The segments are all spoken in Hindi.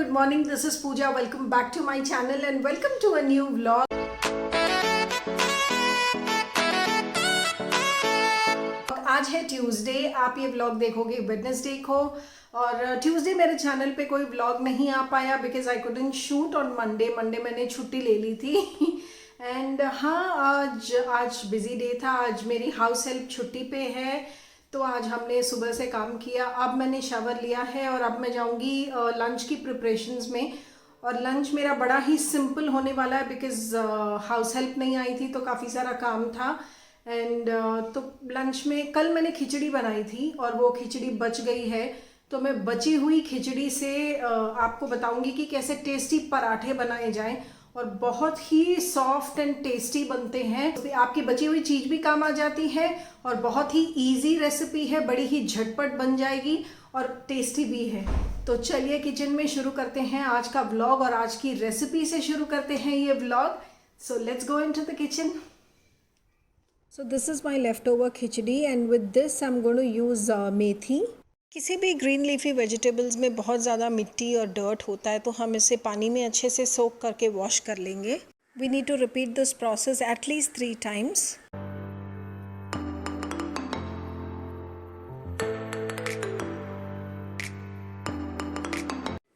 good morning. This is Pooja. Welcome back to my channel and welcome to a new vlog. आज है ट्यूसडे, आप ये व्लॉग देखोगे वेडनेसडे को और ट्यूसडे मेरे चैनल पे कोई व्लॉग नहीं आ पाया because I couldn't shoot on Monday मैंने छुट्टी ले ली थी एंड हाँ आज बिजी डे था। आज मेरी हाउस हेल्प छुट्टी पे है तो आज हमने सुबह से काम किया। अब मैंने शावर लिया है और अब मैं जाऊंगी लंच की प्रिपरेशंस में। और लंच मेरा बड़ा ही सिंपल होने वाला है बिकॉज हाउस हेल्प नहीं आई थी तो काफ़ी सारा काम था। एंड तो लंच में कल मैंने खिचड़ी बनाई थी और वो खिचड़ी बच गई है तो मैं बची हुई खिचड़ी से आपको बताऊंगी कि कैसे टेस्टी पराठे बनाए जाएं और बहुत ही सॉफ्ट एंड टेस्टी बनते हैं। तो आपकी बची हुई चीज़ भी काम आ जाती है और बहुत ही इजी रेसिपी है, बड़ी ही झटपट बन जाएगी और टेस्टी भी है। तो चलिए किचन में शुरू करते हैं आज का व्लॉग और आज की रेसिपी से शुरू करते हैं ये vlog. So let's go into the kitchen. So this is my leftover khichdi and with this I'm going to use मेथी। किसी भी ग्रीन लीफी वेजिटेबल्स में बहुत ज़्यादा मिट्टी और डर्ट होता है तो हम इसे पानी में अच्छे से सोक करके वॉश कर लेंगे। We need to repeat this process at least 3 times।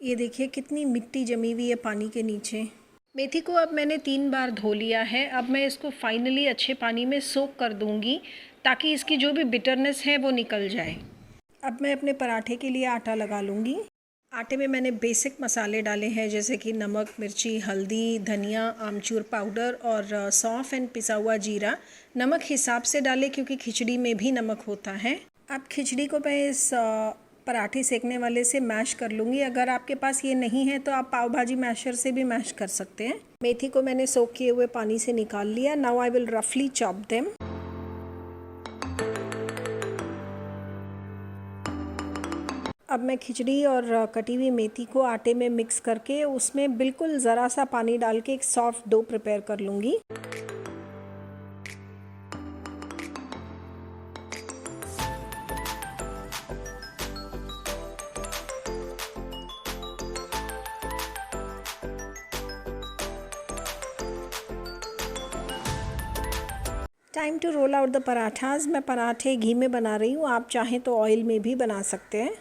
ये देखिए कितनी मिट्टी जमी हुई है पानी के नीचे। मेथी को अब मैंने 3 बार धो लिया है। अब मैं इसको फाइनली अच्छे पानी में सोक कर दूंगी ताकि इसकी जो भी बिटरनेस है वो निकल जाए। अब मैं अपने पराठे के लिए आटा लगा लूँगी। आटे में मैंने बेसिक मसाले डाले हैं जैसे कि नमक, मिर्ची, हल्दी, धनिया, आमचूर पाउडर और सौंफ एंड पिसा हुआ जीरा। नमक हिसाब से डालें क्योंकि खिचड़ी में भी नमक होता है। अब खिचड़ी को मैं इस पराठे सेकने वाले से मैश कर लूँगी। अगर आपके पास ये नहीं है तो आप पाव भाजी मैशर से भी मैश कर सकते हैं। मेथी को मैंने सोक किए हुए पानी से निकाल लिया। नाउ आई विल रफली चॉप देम। अब मैं खिचड़ी और कटी हुई मेथी को आटे में मिक्स करके उसमें बिल्कुल ज़रा सा पानी डाल के एक सॉफ्ट डो प्रिपेयर कर लूँगी। Time to roll out the parathas. मैं पराठे घी में बना रही हूँ, आप चाहें तो ऑयल में भी बना सकते हैं।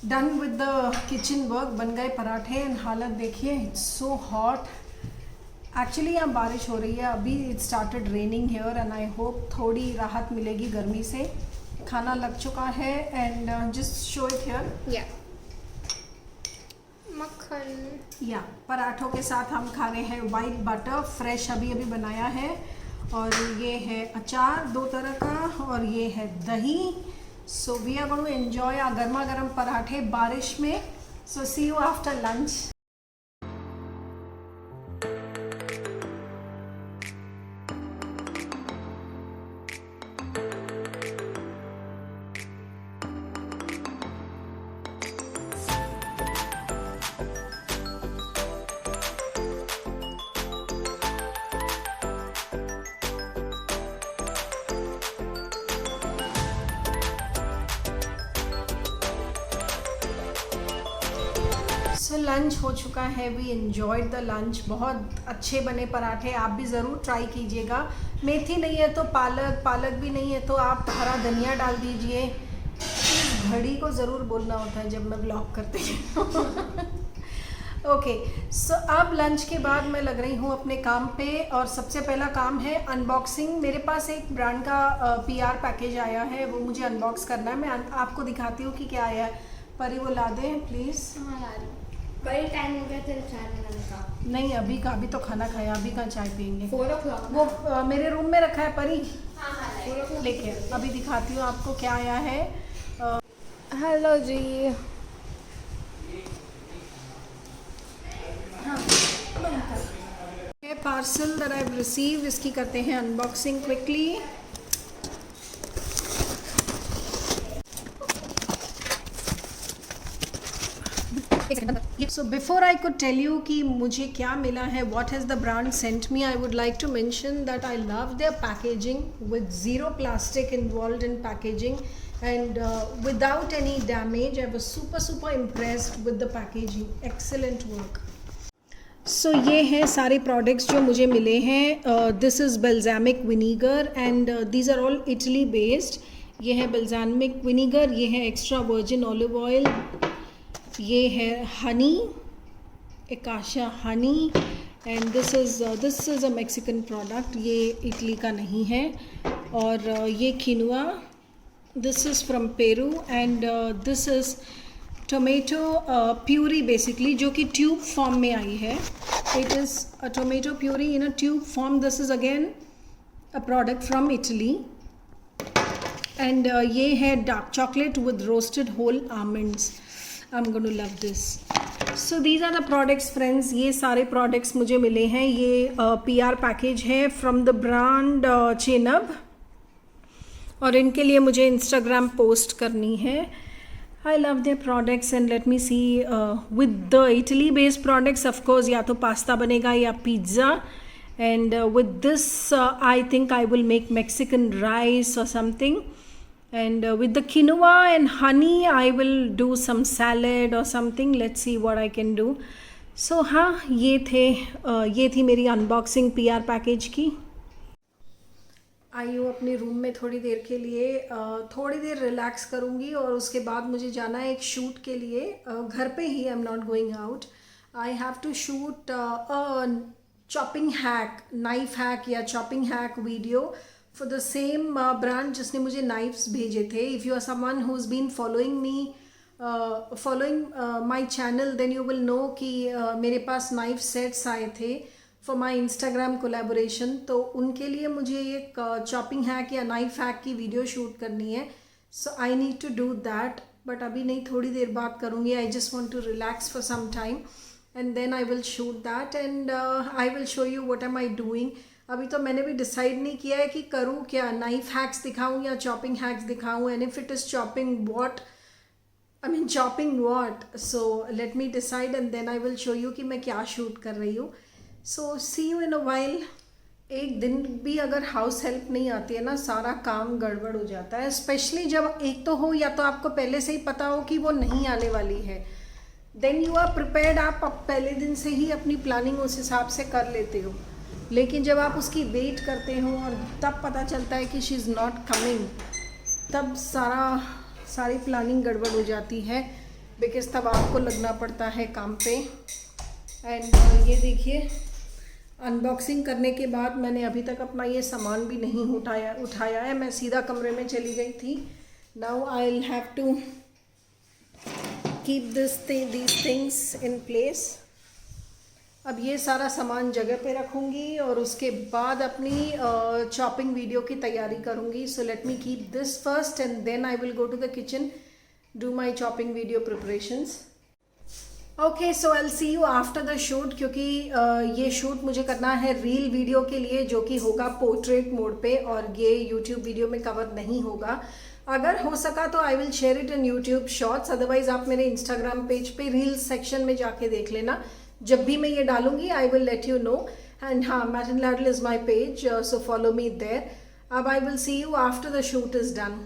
Done with the kitchen work. बन गए पराठे एंड हालत देखिए, इट्स सो हॉट। एक्चुअली यहाँ बारिश हो रही है, अभी it started raining here and I hope थोड़ी राहत मिलेगी गर्मी से। खाना लग चुका है and just show it here. मक्खन या पराठों के साथ हम खा रहे हैं वाइट बटर, फ्रेश अभी बनाया है। और ये है अचार 2 तरह का और ये है दही। So we are going to enjoy our गर्मा गर्म पराठे बारिश में। So see you after lunch। So lunch हो चुका है। We enjoyed the lunch. बहुत अच्छे बने पराठे, आप भी ज़रूर ट्राई कीजिएगा। मेथी नहीं है तो पालक भी नहीं है तो आप हरा धनिया डाल दीजिए। इस घड़ी को ज़रूर बोलना होता है जब मैं ब्लॉग करती हूँ। ओके, सो अब लंच के बाद मैं लग रही हूँ अपने काम पे और सबसे पहला काम है अनबॉक्सिंग। मेरे पास एक ब्रांड का PR पैकेज आया है, वो मुझे अनबॉक्स करना है। मैं आपको दिखाती हूँ कि क्या आया है। परी वो ला दें प्लीज़। बड़ी टाइम हो गया तेरे चाय बनाने का। नहीं अभी का, अभी तो खाना खाया, अभी का चाय पियेंगे। 4 o'clock वो मेरे रूम में रखा है परी। हाँ, लेके अभी दिखाती हूँ आपको क्या आया है। हेलो जी। Parcel that I have received, इसकी करते हैं unboxing quickly. So before I could tell you कि मुझे क्या मिला है, what has the brand sent me, I would like to mention that I love their packaging with zero plastic involved in packaging and without any damage. I was super impressed with the packaging. Excellent work. So ये हैं सारे products जो मुझे मिले हैं। This is balsamic vinegar and these are all Italy based. ये है balsamic vinegar, ये है extra virgin olive oil, ये है हनी, एकाशा honey, and this is a Mexican product, ये इटली का नहीं है। और ये quinoa, this is from Peru, and this is tomato puree basically, जो कि ट्यूब फॉर्म में आई है। It is a tomato puree in a tube form. This is again a product from Italy, and ये है dark chocolate with roasted whole almonds. I'm going to love this. So these are the products friends. ये सारे products मुझे मिले हैं। ये PR पैकेज है from the brand चेनब, और इनके लिए मुझे Instagram पोस्ट करनी है। I love their products and let me see with the Italy based products of course या तो पास्ता बनेगा या pizza, and with this I think I will make Mexican rice or something. And with the quinoa and honey I will do some salad or something. Let's see what I can do. So हाँ, ये थी मेरी अनबॉक्सिंग PR पैकेज की। आई हूँ अपने रूम में थोड़ी देर के लिए, थोड़ी देर रिलैक्स करूँगी और उसके बाद मुझे जाना है एक शूट के लिए, घर पे ही। I am not going out. I have to shoot chopping hack, knife hack या chopping hack video for the same brand जिसने मुझे knives भेजे थे। If you are someone who's been following me, following my channel, then you will know कि मेरे पास knife sets आए थे for my Instagram collaboration। तो उनके लिए मुझे एक chopping hack या knife hack की वीडियो शूट करनी है। So I need to do that, but अभी नहीं, थोड़ी देर बाद करूँगी। I just want to relax for some time and then I will shoot that and I will show you what am I doing। अभी तो मैंने भी डिसाइड नहीं किया है कि करूँ क्या, नाइफ हैक्स दिखाऊँ या चॉपिंग हैक्स दिखाऊँ, and if it is chopping what, so let me decide and then I will show you कि मैं क्या शूट कर रही हूँ। So see you in a while. एक दिन भी अगर हाउस हेल्प नहीं आती है ना, सारा काम गड़बड़ हो जाता है, स्पेशली जब एक तो हो या तो आपको पहले से ही पता हो कि वो नहीं आने वाली है, देन यू आर प्रिपेयर्ड। आप पहले दिन से ही अपनी प्लानिंग उस हिसाब से कर लेते हो, लेकिन जब आप उसकी वेट करते हो और तब पता चलता है कि शी इज़ नॉट कमिंग, तब सारी प्लानिंग गड़बड़ हो जाती है, बिकॉज तब आपको लगना पड़ता है काम पे। एंड ये देखिए, अनबॉक्सिंग करने के बाद मैंने अभी तक अपना ये सामान भी नहीं उठाया है। मैं सीधा कमरे में चली गई थी। Now I will have to keep these things in place. अब ये सारा सामान जगह पे रखूँगी और उसके बाद अपनी चॉपिंग वीडियो की तैयारी करूँगी। So let me keep this first and then I will go to the kitchen, do my chopping video preparations. Okay, so I will see you after the shoot, क्योंकि ये शूट मुझे करना है रील वीडियो के लिए, जो कि होगा पोर्ट्रेट मोड पे, और ये यूट्यूब वीडियो में कवर नहीं होगा। अगर हो सका तो I will share it in YouTube shorts, otherwise आप मेरे इंस्टाग्राम पेज पे रील्स सेक्शन में जाके देख लेना। जब भी मैं ये डालूंगी I will let you know. And हाँ, mutton ladle is my page, so follow me there. अब I will see you after the shoot is done.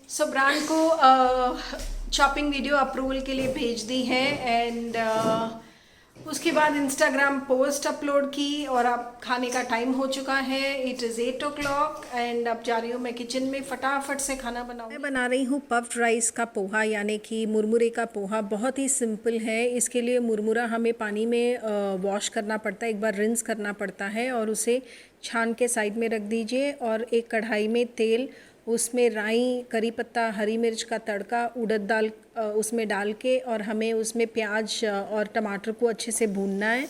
So brand को चॉपिंग वीडियो अप्रूवल के लिए भेज दी है, एंड उसके बाद इंस्टाग्राम पोस्ट अपलोड की, और अब खाने का टाइम हो चुका है। इट इज़ 8 o'clock एंड अब जा रही हूँ मैं किचन में, फटाफट से खाना बनाऊँ। मैं बना रही हूँ पफ्ड राइस का पोहा, यानी कि मुरमुरे का पोहा। बहुत ही सिंपल है। इसके लिए मुरमुरा हमें पानी में वॉश करना पड़ता है, एक बार रिंस करना पड़ता है, और उसे छान के साइड में रख दीजिए। और एक कढ़ाई में तेल, उसमें राई, करी पत्ता, हरी मिर्च का तड़का, उड़द दाल उसमें डाल के, और हमें उसमें प्याज और टमाटर को अच्छे से भूनना है।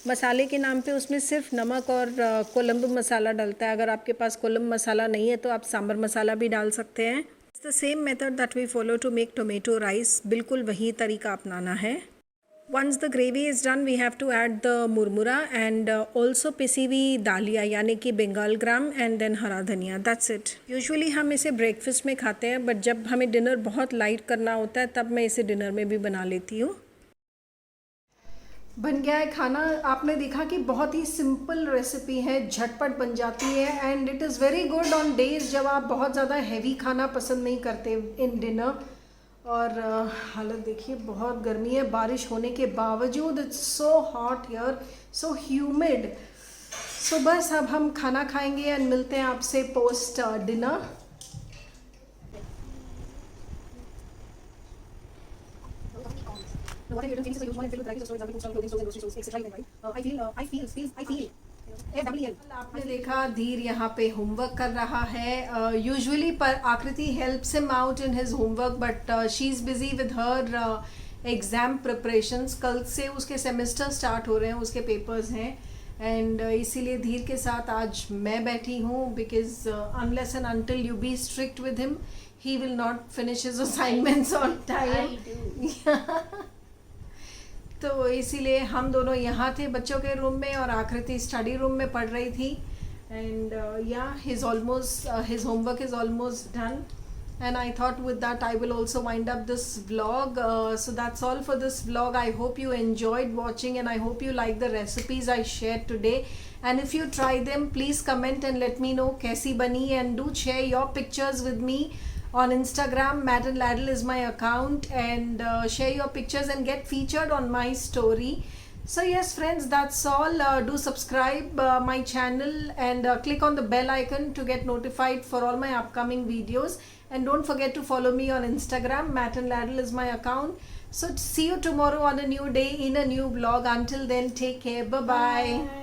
मसाले के नाम पे उसमें सिर्फ नमक और कोलंबो मसाला डलता है। अगर आपके पास कोलंबो मसाला नहीं है तो आप सांभर मसाला भी डाल सकते हैं। It's the same method that we follow to make tomato rice, बिल्कुल वही तरीका अपनाना है। Once the gravy is done, we have to add the murmura and also पिसी हुई दालिया यानी कि बंगाल ग्राम एंड देन हरा धनिया। That's it. यूजुअली हम इसे ब्रेकफास्ट में खाते हैं, बट जब हमें डिनर बहुत लाइट करना होता है तब मैं इसे डिनर में भी बना लेती हूँ। बन गया है खाना। आपने देखा कि बहुत ही सिंपल रेसिपी है, झटपट बन जाती है and it is very good on days जब आप बहुत ज़्यादा हैवी खाना पसंद नहीं करते इन डिनर। और हालत देखिए, बहुत गर्मी है बारिश होने के बावजूद। It's so hot here, so humid. So बस अब हम खाना खाएंगे एंड मिलते हैं आपसे post dinner. What I do is use one and fill with ragged stores, example, food, clothing, stores, grocery stores, etc. Right? I feel. FWL. आपने देखा धीर यहाँ पे होमवर्क कर रहा है। यूजुअली पर आकृति helps him out in his homework, but she is busy with her exam preparations. कल से उसके सेमेस्टर स्टार्ट हो रहे हैं, उसके पेपर्स हैं एंड इसीलिए धीर के साथ आज मैं बैठी हूँ, because unless and until you be strict with him he will not finish his assignments on time. तो इसीलिए हम दोनों यहाँ थे बच्चों के रूम में और आकृति स्टडी रूम में पढ़ रही थी। एंड या his homework is almost done and I thought with that I will also wind up this vlog. So that's all for this vlog. I hope you enjoyed watching and I hope you like the recipes I shared today. And if you try them, please comment and let me know kaisi bani, and do share your pictures with me on Instagram. Matt and Ladle is my account, and share your pictures and get featured on my story. So yes friends, that's all. Do subscribe my channel and click on the bell icon to get notified for all my upcoming videos, and don't forget to follow me on Instagram. Matt and Ladle is my account. So see you tomorrow on a new day in a new vlog. Until then, take care. Bye bye.